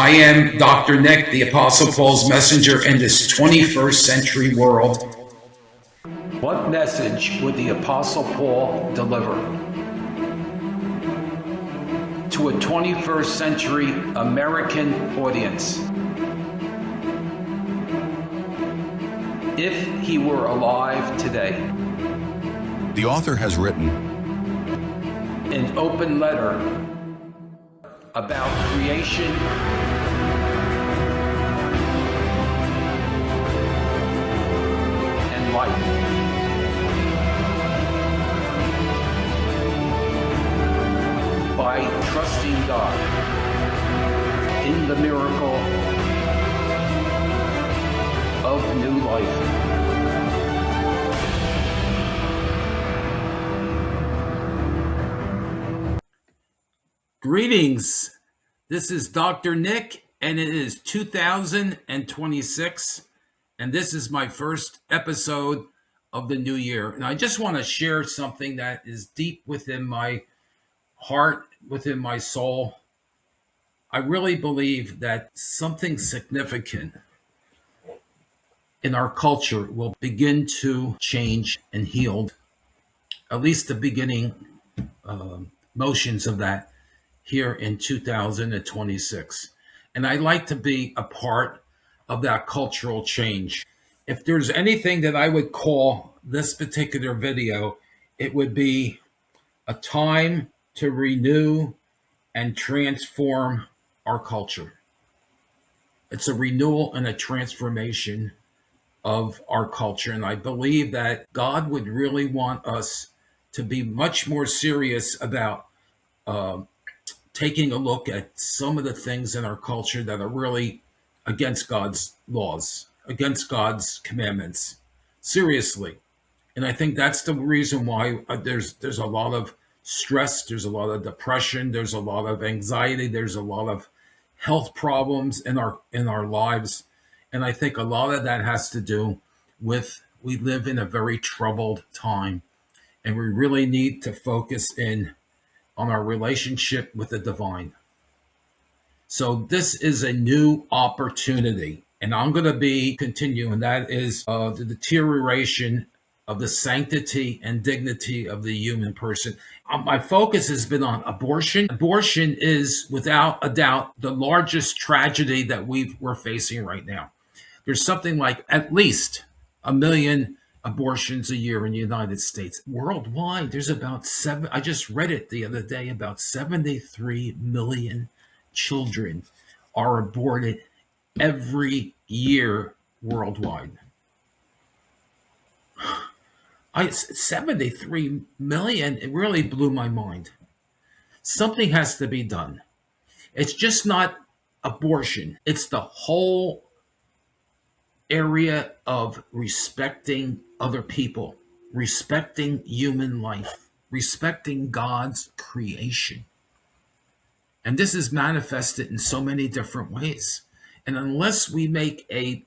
I am Dr. Nick, the Apostle Paul's messenger in this 21st century world. What message would the Apostle Paul deliver to a 21st century American audience if he were alive today? The author has written an open letter about creation and life. By trusting God in the miracle of new life. Greetings. This is Dr. Nick, and it is 2026, and this is my first episode of the new year. And I just want to share something that is deep within my heart, within my soul. I really believe that something significant in our culture will begin to change and heal, at least the beginning motions of that here in 2026. And I'd like to be a part of that cultural change. If there's anything that I would call this particular video, it would be a time to renew and transform our culture. It's a renewal and a transformation of our culture. And I believe that God would really want us to be much more serious about taking a look at some of the things in our culture that are really against God's laws, against God's commandments. Seriously. And I think that's the reason why there's a lot of stress, there's a lot of depression, there's a lot of anxiety, there's a lot of health problems in our lives. And I think a lot of that has to do with we live in a very troubled time, and we really need to focus in on our relationship with the divine. So this is a new opportunity, and I'm going to be continuing. That is the deterioration of the sanctity and dignity of the human person. My focus has been on abortion. Abortion is, without a doubt, the largest tragedy that we're facing right now. There's something like at least 1 million abortions a year in the United States. Worldwide, there's about I just read it the other day, about 73 million children are aborted every year worldwide. 73 million, it really blew my mind. Something has to be done. It's just not abortion. It's the whole area of respecting other people, respecting human life, respecting God's creation. And this is manifested in so many different ways. And unless we make a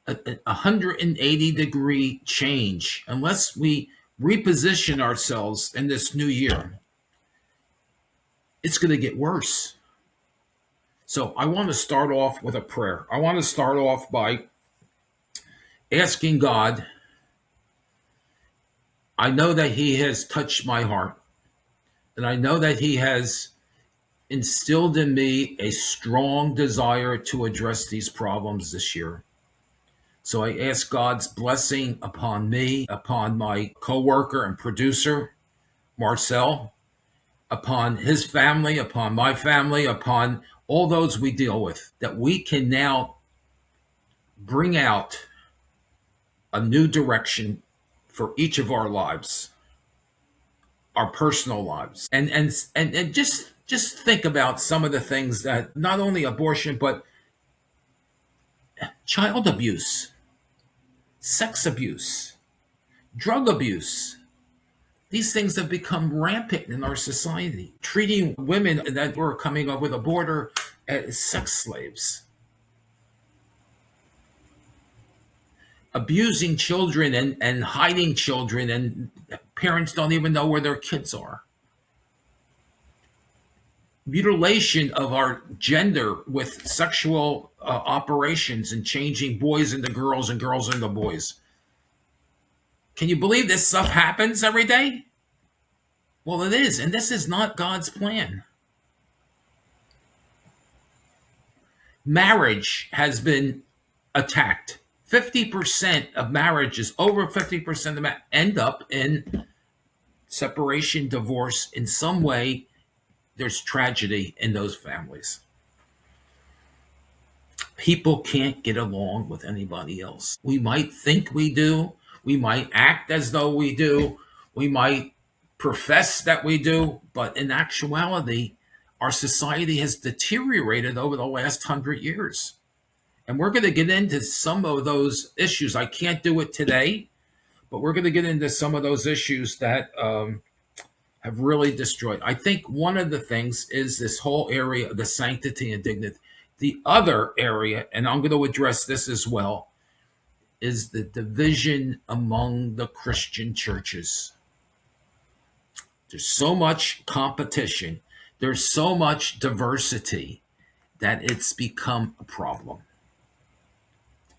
180-degree change, unless we reposition ourselves in this new year, it's going to get worse. So I want to start off with a prayer. I want to start off by asking God. I know that He has touched my heart, and I know that He has instilled in me a strong desire to address these problems this year. So I ask God's blessing upon me, upon my co-worker and producer, Marcel, upon his family, upon my family, upon all those we deal with, that we can now bring out a new direction for each of our lives, our personal lives. And just think about some of the things that, not only abortion, but child abuse, sex abuse, drug abuse. These things have become rampant in our society, treating women that were coming over the border as sex slaves, abusing children and hiding children, and parents don't even know where their kids are. mutilation of our gender with sexual operations and changing boys into girls and girls into boys. Can you believe this stuff happens every day? Well, it is, and this is not God's plan. Marriage has been attacked. 50% of marriages, over 50% of them end up in separation, divorce. In some way, there's tragedy in those families. People can't get along with anybody else. We might think we do. We might act as though we do. We might profess that we do. But in actuality, our society has deteriorated over the last 100 years. And we're going to get into some of those issues. I can't do it today, but we're going to get into some of those issues that have really destroyed. I think one of the things is this whole area of the sanctity and dignity. The other area, and I'm going to address this as well, is the division among the Christian churches. There's so much competition. There's so much diversity that it's become a problem.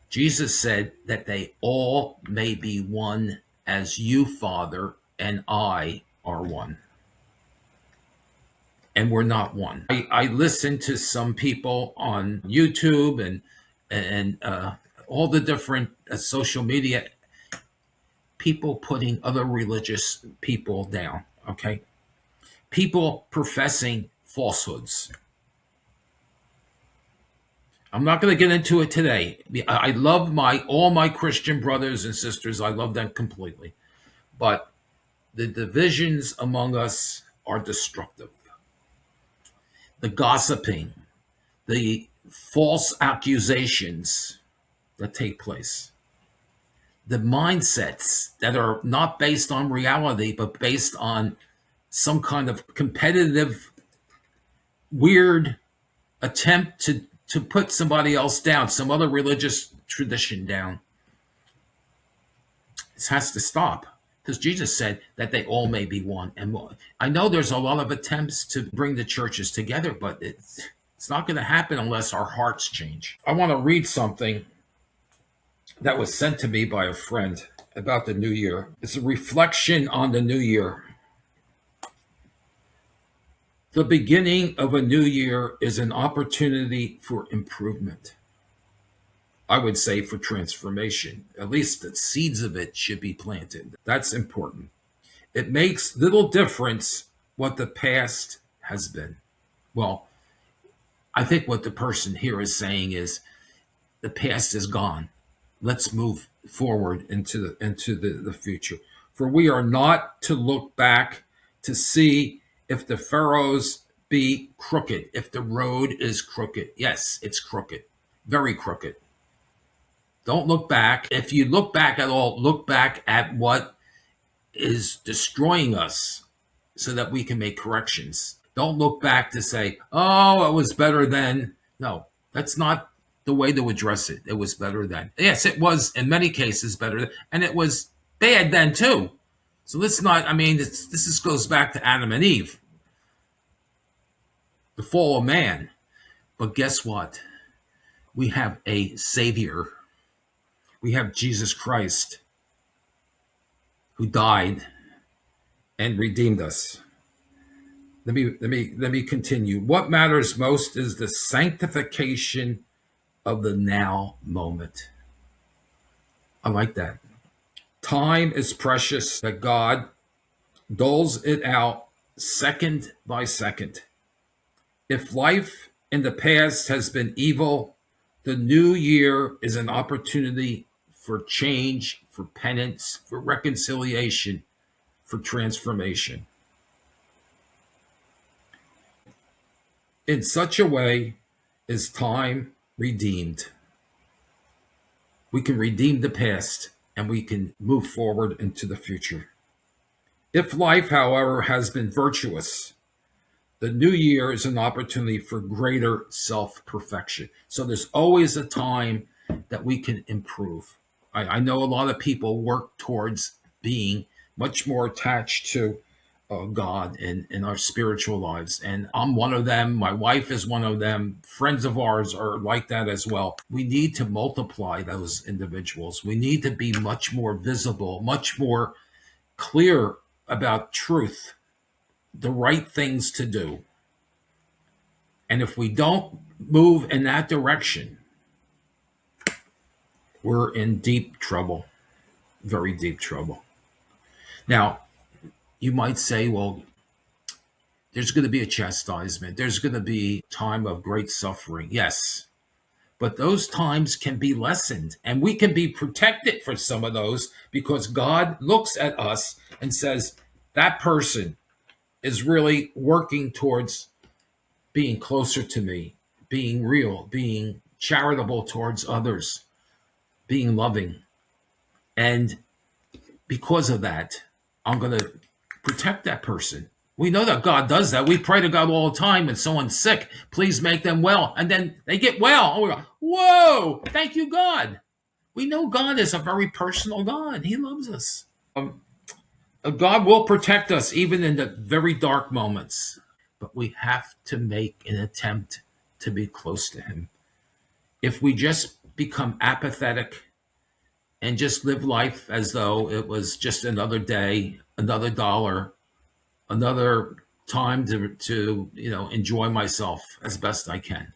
Jesus said that they all may be one as you, Father, and I are one. And we're not one. I listen to some people on YouTube and all the different social media, people putting other religious people down, okay? People professing falsehoods. I'm not going to get into it today. I love all my Christian brothers and sisters. I love them completely. But the divisions among us are destructive. The gossiping, the false accusations that take place, the mindsets that are not based on reality, but based on some kind of competitive, weird attempt to put somebody else down, some other religious tradition down. This has to stop, because Jesus said that they all may be one. And I know there's a lot of attempts to bring the churches together, but it's not going to happen unless our hearts change. I want to read something that was sent to me by a friend about the new year. It's a reflection on the new year. The beginning of a new year is an opportunity for improvement. I would say for transformation. At least the seeds of it should be planted. That's important. It makes little difference what the past has been. Well, I think what the person here is saying is the past is gone. Let's move forward into the future. For we are not to look back to see if the furrows be crooked, if the road is crooked. Yes, it's crooked, very crooked. Don't look back. If you look back at all, look back at what is destroying us so that we can make corrections. Don't look back to say, oh, it was better then. No, that's not the way to address it. It was better then. Yes, it was in many cases better, and it was bad then too. So let's not, this goes back to Adam and Eve, the fall of man. But guess what? We have a Savior. We have Jesus Christ, who died and redeemed us. Let me continue. What matters most is the sanctification of the now moment. I like that. Time is precious, that God doles it out second by second. If life in the past has been evil, the new year is an opportunity for change, for penance, for reconciliation, for transformation. In such a way is time redeemed. We can redeem the past and we can move forward into the future. If life, however, has been virtuous, the new year is an opportunity for greater self-perfection. So there's always a time that we can improve. I know a lot of people work towards being much more attached to God in our spiritual lives. And I'm one of them. My wife is one of them. Friends of ours are like that as well. We need to multiply those individuals. We need to be much more visible, much more clear about truth, the right things to do. And if we don't move in that direction, we're in deep trouble, very deep trouble. Now, you might say, well, there's going to be a chastisement. There's going to be time of great suffering. Yes. But those times can be lessened, and we can be protected for some of those because God looks at us and says, that person is really working towards being closer to me, being real, being charitable towards others, being loving. And because of that, I'm going to protect that person. We know that God does that. We pray to God all the time when someone's sick, please make them well. And then they get well. And we go, whoa, thank you, God. We know God is a very personal God. He loves us. God will protect us even in the very dark moments. But we have to make an attempt to be close to Him. If we just become apathetic and just live life as though it was just another day, another dollar, another time to enjoy myself as best I can,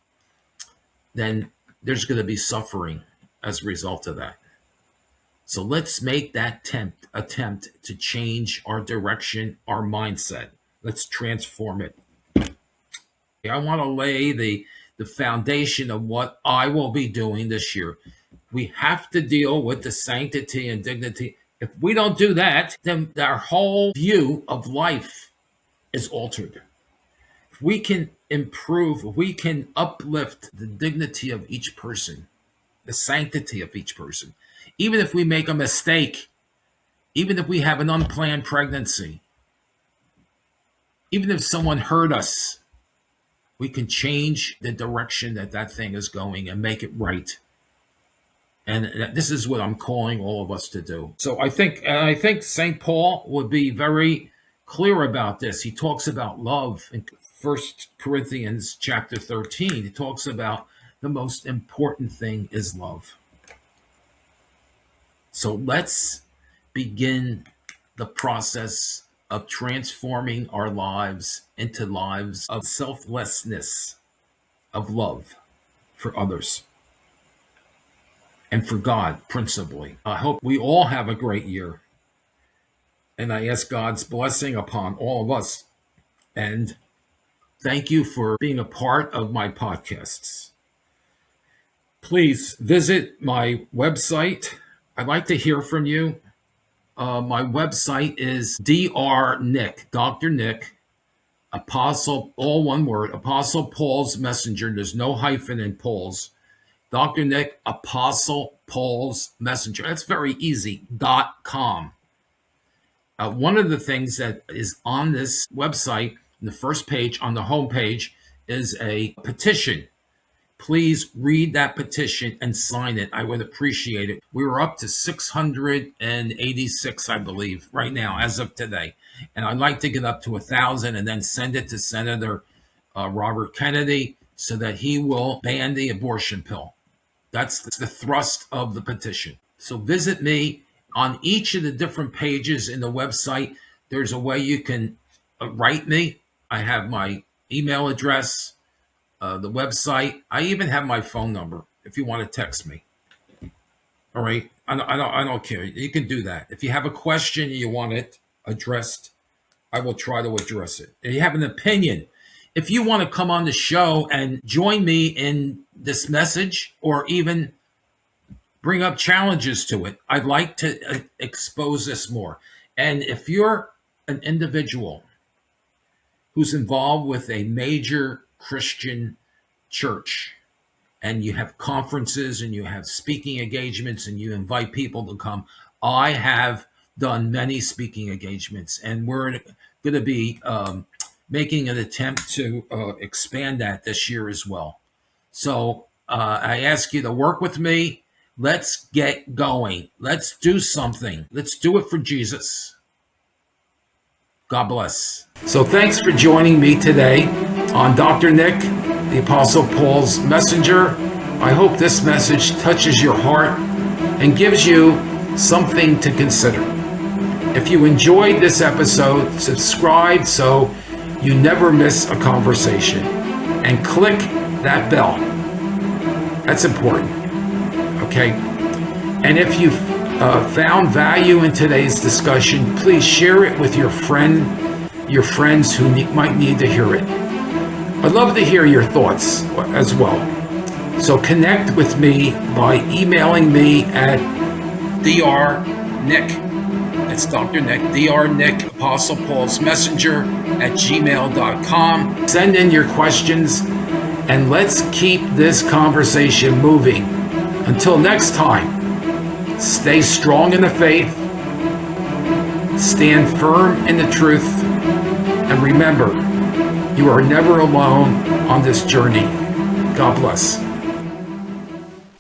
then there's going to be suffering as a result of that. So let's make that attempt to change our direction, our mindset. Let's transform it. I want to lay the foundation of what I will be doing this year. We have to deal with the sanctity and dignity. If we don't do that, then our whole view of life is altered. If we can improve, if we can uplift the dignity of each person, the sanctity of each person, even if we make a mistake, even if we have an unplanned pregnancy, even if someone hurt us, we can change the direction that thing is going and make it right. And this is what I'm calling all of us to do. So I think St. Paul would be very clear about this. He talks about love in 1 Corinthians chapter 13. He talks about the most important thing is love. So let's begin the process of transforming our lives into lives of selflessness, of love for others. And for God, principally. I hope we all have a great year. And I ask God's blessing upon all of us. And thank you for being a part of my podcasts. Please visit my website. I'd like to hear from you. My website is Dr. Nick, Apostle, all one word, Apostle Paul's Messenger. There's no hyphen in Paul's. Dr. Nick, Apostle Paul's Messenger. That's very easy, .com. One of the things that is on this website, the first page, on the home page, is a petition. Please read that petition and sign it. I would appreciate it. We were up to 686, I believe, right now, as of today. And I'd like to get up to 1,000 and then send it to Senator Robert Kennedy so that he will ban the abortion pill. That's the thrust of the petition. So visit me on each of the different pages in the website. There's a way you can write me. I have my email address, the website. I even have my phone number if you want to text me. All right. I don't care. You can do that. If you have a question and you want it addressed, I will try to address it. If you have an opinion, if you want to come on the show and join me in this message or even bring up challenges to it, I'd like to expose this more. And if you're an individual who's involved with a major Christian church and you have conferences and you have speaking engagements and you invite people to come, I have done many speaking engagements, and we're going to be making an attempt to expand that this year as well. So I ask you to work with me. Let's get going. Let's do something. Let's do it for Jesus. God bless. So thanks for joining me today on Dr. Nick, the Apostle Paul's messenger. I hope this message touches your heart and gives you something to consider. If you enjoyed this episode, subscribe so you never miss a conversation, and click that bell. That's important, okay? And if you found value in today's discussion, please share it with your friends who might need to hear it. I'd love to hear your thoughts as well. So connect with me by emailing me at drnick, that's Dr. Nick, drnick, Apostle Paul's Messenger @gmail.com. Send in your questions and let's keep this conversation moving. Until next time, stay strong in the faith, stand firm in the truth, and remember, you are never alone on this journey. God bless.